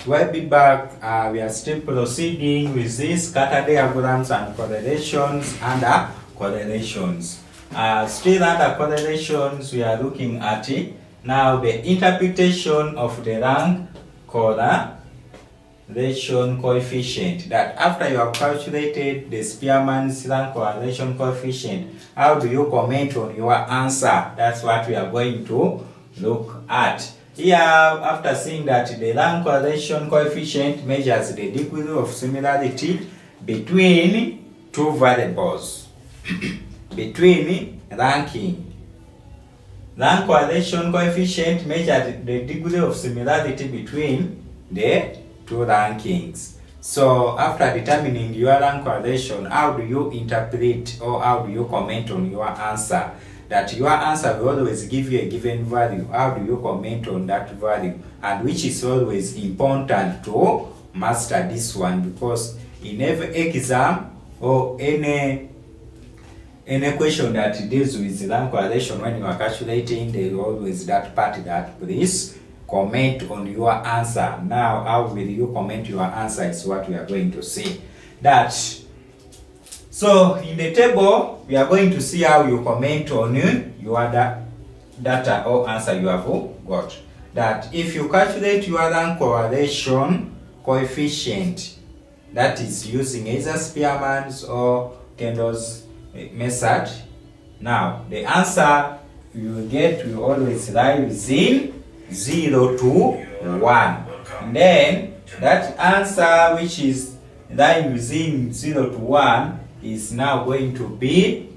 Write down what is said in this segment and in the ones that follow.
We'll be back. We are still proceeding with these scatter diagrams and correlations under correlations. Still under correlations, we are looking at now the interpretation of the rank correlation coefficient. That after you have calculated the Spearman's rank correlation coefficient, how do you comment on your answer? That's what we are going to look at. Here, after seeing that the rank correlation coefficient measures the degree of similarity between two variables, between ranking. Rank correlation coefficient measures the degree of similarity between the two rankings. So, after determining your rank correlation, how do you interpret or how do you comment on your answer? That your answer will always give you a given value. How do you comment on that value? And which is always important to master this one, because in every exam or any question that deals with rank correlation, when you are calculating, there is always that part that please comment on your answer. Now, how will you comment your answer is what we are going to see. So, in the table, we are going to see how you comment on your data or answer you have got. That if you calculate your rank correlation coefficient, that is using either Spearman's or Kendall's method, now the answer you will get will always lie within 0 to 1. And then that answer which is lying within 0 to 1 is now going to be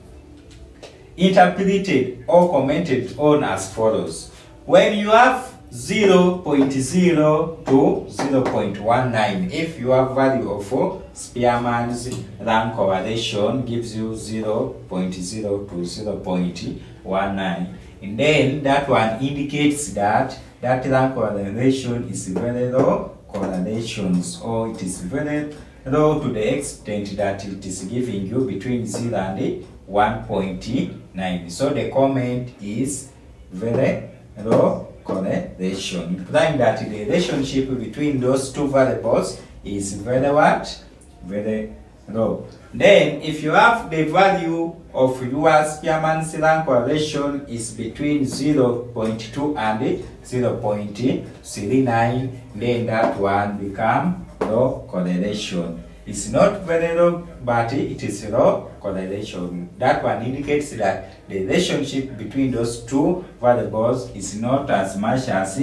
interpreted or commented on as follows. When you have 0.0 to 0.19, if your value of Spearman's rank correlation gives you 0.0 to 0.19, and then that one indicates that rank correlation is very low correlations, or it is very low to the extent that it is giving you between 0 and 1.9. So the comment is very low correlation, implying that the relationship between those two variables is very what? Very low. Then if you have the value of your Spearman's rank correlation is between 0.2 and 0.39, then that one become low correlation. It's not very low, but it is low correlation. That one indicates that the relationship between those two variables is not as much as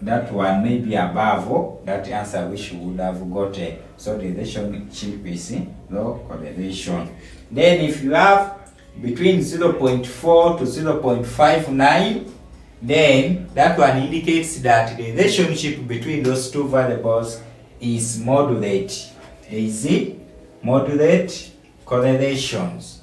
that one may be above that answer which you would have gotten. So the relationship is low correlation. Then if you have between 0.4 to 0.59, then that one indicates that the relationship between those two variables is moderate. Is moderate correlations.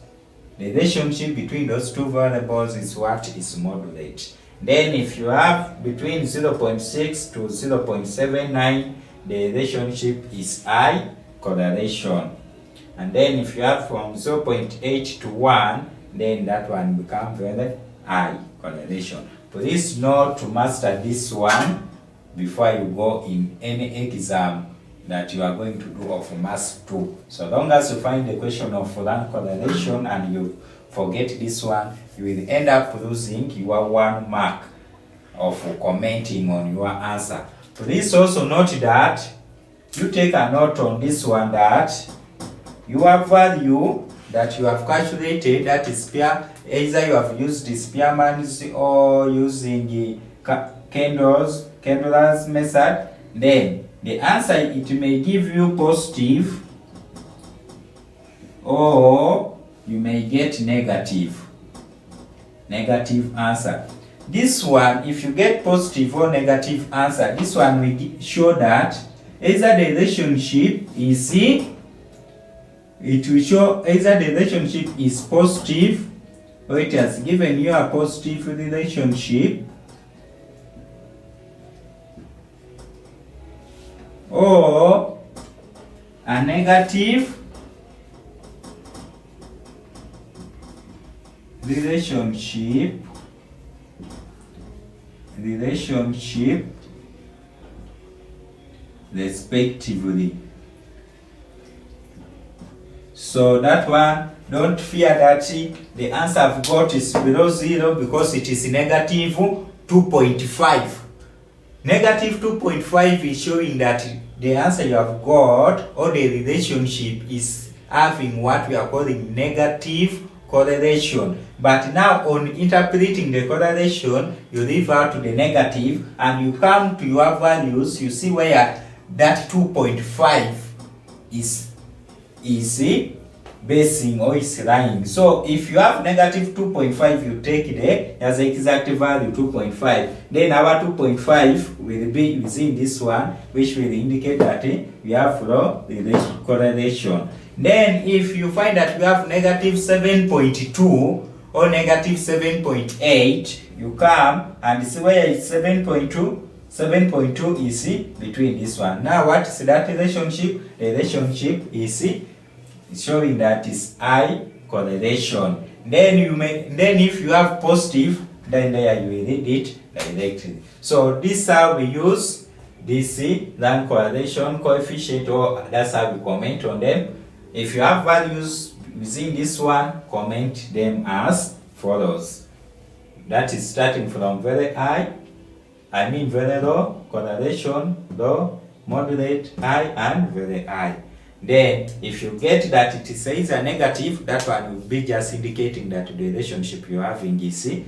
The relationship between those two variables is what is moderate. Then if you have between 0.6 to 0.79, the relationship is high correlation. And then if you have from 0.8 to 1, then that one becomes very high correlation. Please note to master this one before you go in any exam that you are going to do of Maths 2. So long as you find the question of rank correlation and you forget this one, you will end up losing your 1 mark of commenting on your answer. Please also note that you take a note on this one that your value that you have calculated, that is either you have used the Spearman's or using Kendall's method, then the answer, it may give you positive or you may get negative answer. This one, if you get positive or negative answer, this one will show that either the relationship is positive, or it has given you a positive relationship, or a negative relationship respectively. So that one, don't fear that the answer I've got is below 0 because it is negative 2.5. Negative 2.5 is showing that the answer you have got or the relationship is having what we are calling negative correlation. But now on interpreting the correlation, you leave out to the negative and you come to your values. You see where that 2.5 is basing or is lying. So if you have negative 2.5, you take the as the exact value 2.5. Then our 2.5 will be within this one, which will indicate that we have low correlation. Then if you find that we have negative 7.2 or negative 7.8, you come and see where it's 7.2. 7.2 is between this one. Now what is that relationship? The relationship is showing that is high correlation. Then if you have positive, then there you will read it directly. So this is how we use this rank correlation coefficient, or that's how we comment on them. If you have values within this one, comment them as follows. That is starting from very high, very low correlation, low, moderate, high, and very high. Then, if you get that it says a negative, that one will be just indicating that the relationship you're having is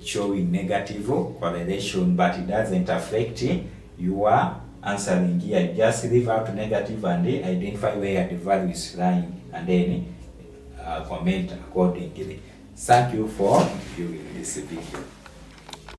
showing negative correlation, but it doesn't affect your answering here. You just leave out negative and identify where the value is lying, and then comment accordingly. Thank you for viewing this video.